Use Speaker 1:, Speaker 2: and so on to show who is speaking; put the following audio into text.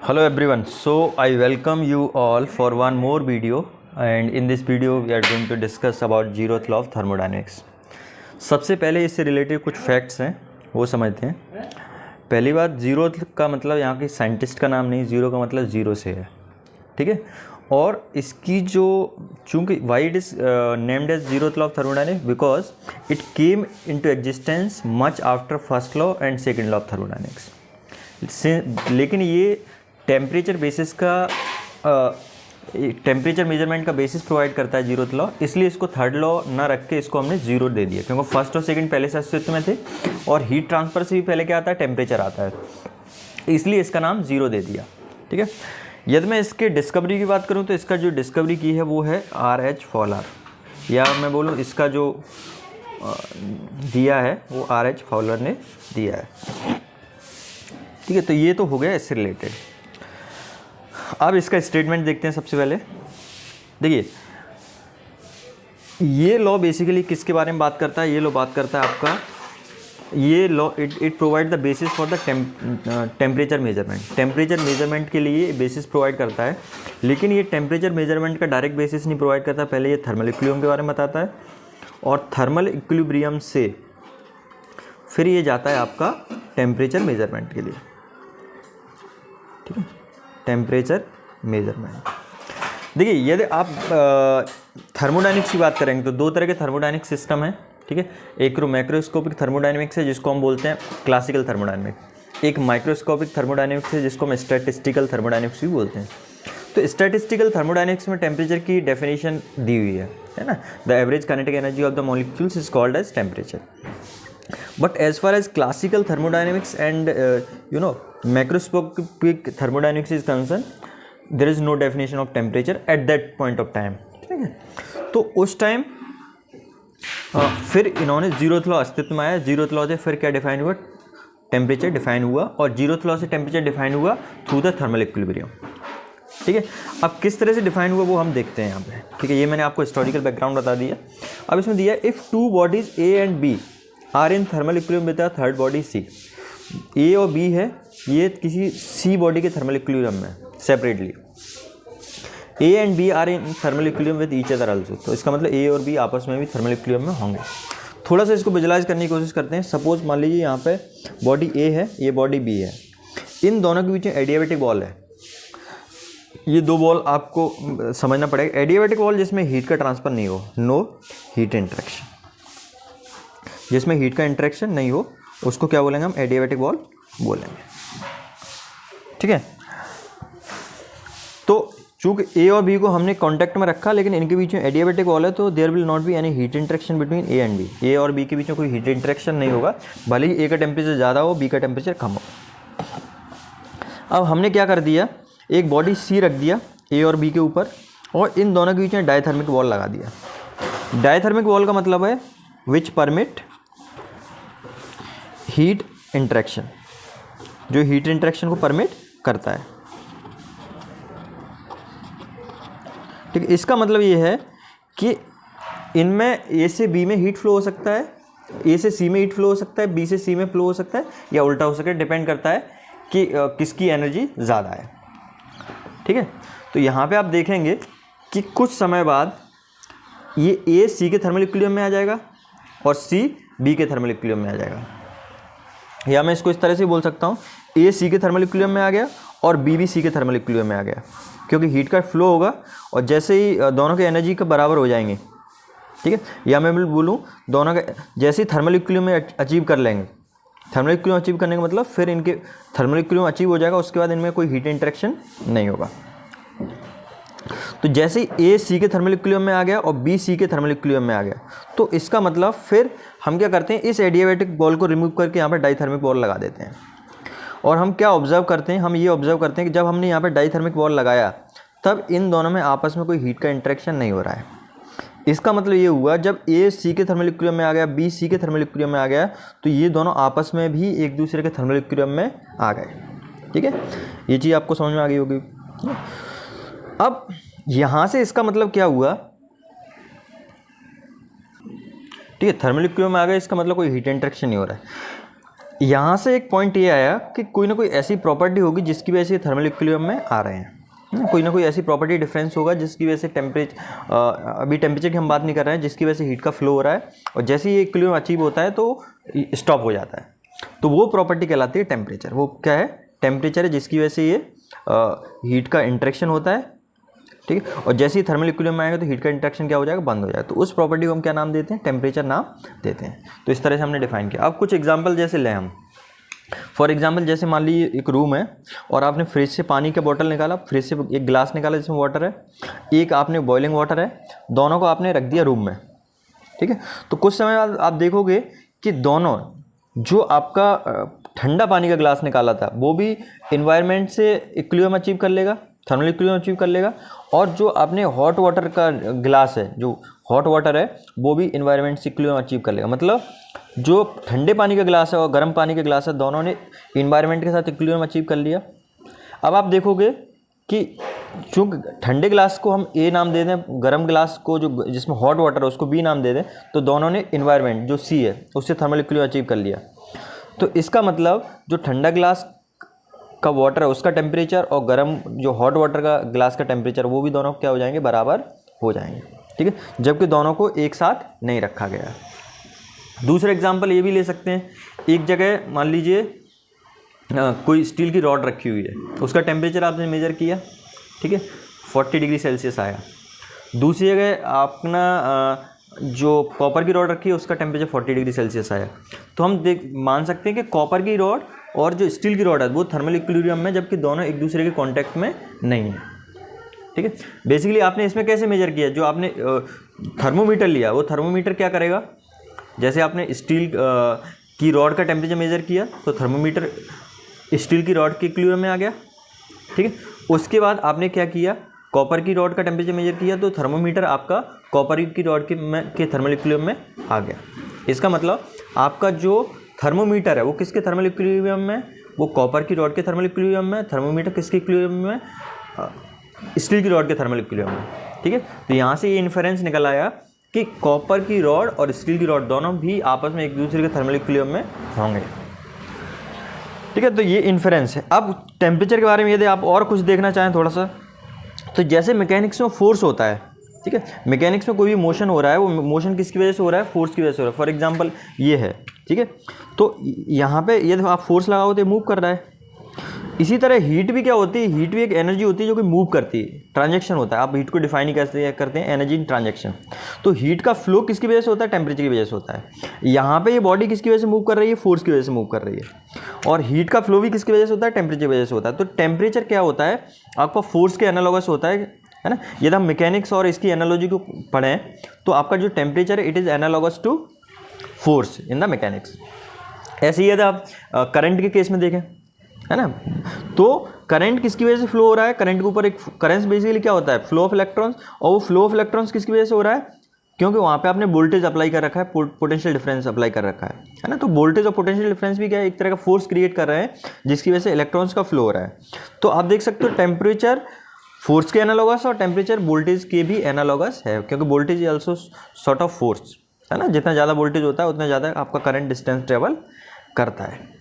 Speaker 1: Hello everyone, so I welcome you all for one more video, and in this video we are going to discuss about zeroth law of thermodynamics. सबसे पहले इससे related कुछ facts हैं वो समझते हैं। पहली बात, जीरोथ का मतलब यहाँ के साइंटिस्ट का नाम नहीं, जीरो का मतलब जीरो से है, ठीक है। और इसकी जो चूँकि why it is named as zeroth law of thermodynamics because it came into existence much after first law and second law of thermodynamics. लेकिन ये टेम्परेचर बेसिस का टेम्परेचर मेजरमेंट का बेसिस प्रोवाइड करता है जीरोथ लॉ, इसलिए इसको third law ना रख के इसको हमने जीरो दे दिया, क्योंकि फर्स्ट और सेकंड पहले से अस्तित्व में थे और हीट ट्रांसफर से भी पहले क्या आता है, टेम्परेचर आता है, इसलिए इसका नाम जीरो दे दिया, ठीक है। यदि मैं इसके डिस्कवरी की बात करूं तो इसका जो डिस्कवरी की है वो है R.H. फॉलर, या मैं बोलूं इसका जो दिया है वो R.H. फॉलर ने दिया है, ठीक है। तो ये तो हो गया इससे रिलेटेड। अब इसका स्टेटमेंट देखते हैं। सबसे पहले देखिए, ये लॉ बेसिकली किसके बारे में बात करता है, ये लॉ बात करता है आपका, ये law it provide the basis for the temperature measurement. Temperature measurement के लिए बेसिस प्रोवाइड करता है, लेकिन ये टेम्परेचर मेजरमेंट का डायरेक्ट बेसिस नहीं प्रोवाइड करता। पहले ये थर्मल इक्विलिब्रियम के बारे में बताता है और थर्मल इक्विलिब्रियम से फिर ये जाता है आपका टेम्परेचर मेजरमेंट के लिए, ठीक है। टेम्परेचर मेजरमेंट देखिए, यदि आप थर्मोडायनिक्स की बात करेंगे तो दो तरह के थर्मोडायनिक सिस्टम है, ठीक है। एक मैक्रोस्कोपिक थर्मोडायनेमिक्स है जिसको हम बोलते हैं क्लासिकल थर्मोडायनेमिक्स, एक माइक्रोस्कोपिक थर्मोडायनेमिक्स है जिसको हम स्टैटिस्टिकल थर्मोडायनेमिक्स भी बोलते हैं। तो स्टैटिस्टिकल थर्मोडायनेमिक्स में टेम्परेचर की डेफिनेशन दी हुई है ना, the average kinetic energy of the molecules is called as temperature. But as far as classical thermodynamics and macroscopic thermodynamics is concerned, there is no definition of temperature at that point of time, ठीक है। तो उस time फिर इन्होंने zeroth law अस्तित्व में आया। Zeroth law से फिर क्या डिफाइन हुआ, टेम्परेचर डिफाइन हुआ, और जीरोथ लॉ से टेम्परेचर डिफाइन हुआ थ्रू द थर्मल इक्विलिब्रियम, ठीक है। अब किस तरह से डिफाइन हुआ वो हम देखते हैं यहाँ पे, ठीक है। ये मैंने आपको हिस्टोरिकल बैकग्राउंड बता दिया। अब इसमें दिया if two bodies A and B are in thermal equilibrium with the third body C. A और बी है, ये किसी सी बॉडी के थर्मल इक्विलिब्रियम में separately. A and B are in thermal equilibrium with each other also, तो इसका मतलब ए और बी आपस में भी थर्मल इक्विलिब्रियम में होंगे। थोड़ा सा इसको विजुलाइज करने की कोशिश करते हैं। सपोज मान लीजिए यहाँ पे बॉडी ए है, ये बॉडी बी है, इन दोनों के बीच में एडियाबैटिक वॉल है। ये दो बॉल आपको समझना पड़ेगा। एडियाबैटिक वॉल जिसमें हीट का ट्रांसफर नहीं हो, नो हीट इंटरेक्शन, जिसमें हीट का इंटरेक्शन नहीं हो उसको क्या बोलेंगे हम, एडियाबैटिक वॉल बोलेंगे, ठीक है। तो चूंकि ए और बी को हमने कांटेक्ट में रखा, लेकिन इनके बीच में एडियाबैटिक वॉल है, तो there will not be any heat interaction between A and B. A और बी के बीच में कोई हीट इंटरेक्शन नहीं होगा, भले ही ए का टेम्परेचर ज़्यादा हो, बी का टेम्परेचर कम हो। अब हमने क्या कर दिया, एक बॉडी सी रख दिया ए और बी के ऊपर, और इन दोनों के बीच में डायथर्मिक वॉल लगा दिया। डायथर्मिक वॉल का मतलब है विच परमिट हीट इंटरेक्शन, जो हीट इंटरेक्शन को परमिट करता है, ठीक है। इसका मतलब ये है कि इनमें ए से बी में हीट फ्लो हो सकता है, ए से सी में हीट फ्लो हो सकता है, बी से सी में फ्लो हो सकता है, या उल्टा हो सकता है, डिपेंड करता है कि किसकी एनर्जी ज़्यादा है, ठीक है। तो यहाँ पे आप देखेंगे कि कुछ समय बाद ये ए सी के थर्मल इक्विलिब्रियम में आ जाएगा और सी बी के थर्मल इक्विलिब्रियम में आ जाएगा, या मैं इसको इस तरह से बोल सकता हूँ, ए सी के थर्मल इक्विलिब्रियम में आ गया और बी भी सी के थर्मल इक्विलिब्रियम में आ गया, क्योंकि हीट का फ्लो होगा और जैसे ही दोनों के एनर्जी का बराबर हो जाएंगे, ठीक है। या मैं बोलूँ दोनों का जैसे ही थर्मल इक्विलिब्रियम में अचीव कर लेंगे, थर्मल इक्विलिब्रियम अचीव करने का मतलब फिर इनके थर्मल इक्विलिब्रियम अचीव हो जाएगा, उसके बाद इनमें कोई हीट इंटरेक्शन नहीं होगा। तो जैसे ही ए सी के थर्मल इक्विलिब्रियम में आ गया और बी सी के थर्मल इक्विलिब्रियम में आ गया, तो इसका मतलब फिर हम क्या करते हैं, इस एडियाबैटिक बॉल को रिमूव करके यहाँ पर डाइथर्मिक बॉल लगा देते हैं। और हम क्या ऑब्जर्व करते हैं, हम ये ऑब्जर्व करते हैं कि जब हमने यहाँ पर डाइथर्मिक बॉल लगाया तब इन दोनों में आपस में कोई हीट का इंटरेक्शन नहीं हो रहा है। इसका मतलब ये हुआ, जब ए सी के थर्मल इक्विलिब्रियम में आ गया, बी सी के थर्मल इक्विलिब्रियम में आ गया, तो ये दोनों आपस में भी एक दूसरे के थर्मल इक्विलिब्रियम में आ गए, ठीक है। ये चीज़ आपको समझ में आ गई होगी। अब यहाँ से इसका मतलब क्या हुआ, ठीक है, थर्मल इक्विलिब्रियम में आ गया, इसका मतलब कोई हीट इंटरेक्शन नहीं हो रहा है। यहाँ से एक पॉइंट ये आया कि कोई ना कोई ऐसी प्रॉपर्टी होगी जिसकी वजह से थर्मल इक्विलिब्रियम में आ रहे हैं, कोई ना कोई ऐसी प्रॉपर्टी डिफरेंस होगा जिसकी वजह से अभी टेम्परेचर की हम बात नहीं कर रहे हैं, जिसकी वजह से हीट का फ्लो हो रहा है और जैसे ही इक्विलिब्रियम अचीव होता है तो स्टॉप हो जाता है, तो वो प्रॉपर्टी कहलाती है टेम्परेचर। वो क्या है? टेम्परेचर है जिसकी वजह से ये हीट का इंटरेक्शन होता है, ठीक है, और जैसे ही थर्मल इक्विलिब्रियम में आएगा तो हीट का इंटरेक्शन क्या हो जाएगा? बंद हो जाएगा। तो उस प्रॉपर्टी को हम क्या नाम देते हैं? टेम्परेचर नाम देते हैं। तो इस तरह से हमने डिफाइन किया। अब कुछ एग्जांपल जैसे लें हम, फॉर एग्जांपल जैसे मान लीजिए एक रूम है और आपने फ्रिज से पानी का बोतल निकाला, फ्रिज से एक गिलास निकाला जिसमें वाटर है, एक आपने बॉइलिंग वाटर है, दोनों को आपने रख दिया रूम में, ठीक है। तो कुछ समय बाद आप देखोगे कि दोनों, जो आपका ठंडा पानी का गिलास निकाला था वो भी इन्वायरमेंट से इक्विलिब्रियम अचीव कर लेगा, थर्मल इक्विलिब्रियम अचीव कर लेगा, और जो आपने हॉट वाटर का गिलास है, जो हॉट वाटर है वो भी इन्वायरमेंट से इक्विलिब्रियम अचीव कर लेगा। मतलब जो ठंडे पानी का गिलास है और गर्म पानी का गिलास है, दोनों ने इन्वायरमेंट के साथ इक्विलिब्रियम अचीव कर लिया। अब आप देखोगे कि चूँकि ठंडे गिलास को हम ए नाम दे दें, गर्म गिलास को जो जिसमें हॉट वाटर है उसको बी नाम दे दें, तो दोनों ने इन्वायरमेंट जो सी है उससे थर्मल इक्विलिब्रियम अचीव कर लिया। तो इसका मतलब जो ठंडा गिलास का वाटर है उसका टेम्परेचर और गर्म जो हॉट वाटर का गिलास का टेम्परेचर, वो भी दोनों क्या हो जाएंगे? बराबर हो जाएंगे, ठीक है, जबकि दोनों को एक साथ नहीं रखा गया। दूसरा एग्जांपल ये भी ले सकते हैं, एक जगह मान लीजिए कोई स्टील की रॉड रखी हुई है, उसका टेम्परेचर आपने मेजर किया, ठीक है, 40 डिग्री सेल्सियस आया। दूसरी जगह अपना जो कॉपर की रॉड रखी है उसका टेम्परेचर 40 डिग्री सेल्सियस आया। तो हम मान सकते हैं कि कॉपर की रॉड और जो स्टील की रॉड है वो थर्मल इक्विलिब्रियम में, जबकि दोनों एक दूसरे के कांटेक्ट में नहीं है, ठीक है। बेसिकली आपने इसमें कैसे मेजर किया? जो आपने थर्मोमीटर लिया, वो थर्मोमीटर क्या करेगा? जैसे आपने स्टील की रॉड का टेम्परेचर मेजर किया तो थर्मोमीटर स्टील की रॉड के इक्विलिब्रियम में आ गया, ठीक है। उसके बाद आपने क्या किया? कॉपर की रॉड का टेम्परेचर मेजर किया तो थर्मोमीटर आपका कॉपर की रॉड के थर्मल इक्विलिब्रियम में आ गया। इसका मतलब आपका जो थर्मोमीटर है वो किसके थर्मल इक्विलिब्रियम में? वो कॉपर की रॉड के थर्मल इक्विलिब्रियम में। थर्मोमीटर किसके इक्विलिब्रियम में? स्टील की रॉड के थर्मल इक्विलिब्रियम में, ठीक है। तो यहाँ से ये इन्फरेंस निकल आया कि कॉपर की रॉड और स्टील की रॉड दोनों भी आपस में एक दूसरे के थर्मल इक्विलिब्रियम में होंगे, ठीक है। तो ये इन्फरेंस है। अब टेम्परेचर के बारे में यदि आप और कुछ देखना चाहें थोड़ा सा, तो जैसे मैकेनिक्स में फोर्स होता है, ठीक है, मैकेनिक्स में कोई भी मोशन हो रहा है, वो मोशन किसकी वजह से हो रहा है? फोर्स की वजह से हो रहा है। फॉर एग्जांपल ये है, ठीक है, तो यहाँ पे यदि आप फोर्स लगाओ तो मूव कर रहा है। इसी तरह हीट भी क्या होती है? हीट भी एक एनर्जी होती है जो कि मूव करती है, ट्रांजैक्शन होता है। आप हीट को डिफाइन ही कैसे करते हैं? Energy in transaction. तो हीट का फ्लो किसकी वजह से होता है? टेम्परेचर की वजह से होता है। यहाँ पे ये बॉडी किसकी वजह से मूव कर रही है? फोर्स की वजह से मूव कर रही है। और हीट का फ्लो भी किसकी वजह से होता है? टेम्परेचर की वजह से होता है। तो टेम्परेचर क्या होता है? आपका फोर्स के एनालॉगस होता है ना। यदि हम मैकेनिक्स और इसकी एनालॉजी को पढ़ें तो आपका जो टेम्परेचर है it is analogous to force in the mechanics. ऐसे ही यदि आप करंट के केस में देखें, है ना, तो करंट किसकी वजह से फ्लो हो रहा है? करंट के ऊपर एक करंट बेसिकली क्या होता है? Flow of electrons. और वो फ्लो ऑफ इलेक्ट्रॉन्स किसकी वजह से हो रहा है? क्योंकि वहाँ पे आपने वोल्टेज अप्लाई कर रखा है, पोटेंशियल डिफरेंस अप्लाई कर रखा है ना। तो वोल्टेज और पोटेंशियल डिफरेंस भी क्या है? एक तरह का फोर्स क्रिएट कर रहे हैं जिसकी वजह से इलेक्ट्रॉन्स का फ्लो हो रहा है। तो आप देख सकते हो टेम्परेचर फोर्स के एनालॉगस और टेम्परेचर वोल्टेज के भी एनालॉगस है, क्योंकि voltage is also sort of force, है ना। जितना ज़्यादा वोल्टेज होता है उतना ज़्यादा आपका करंट डिस्टेंस ट्रेवल करता है।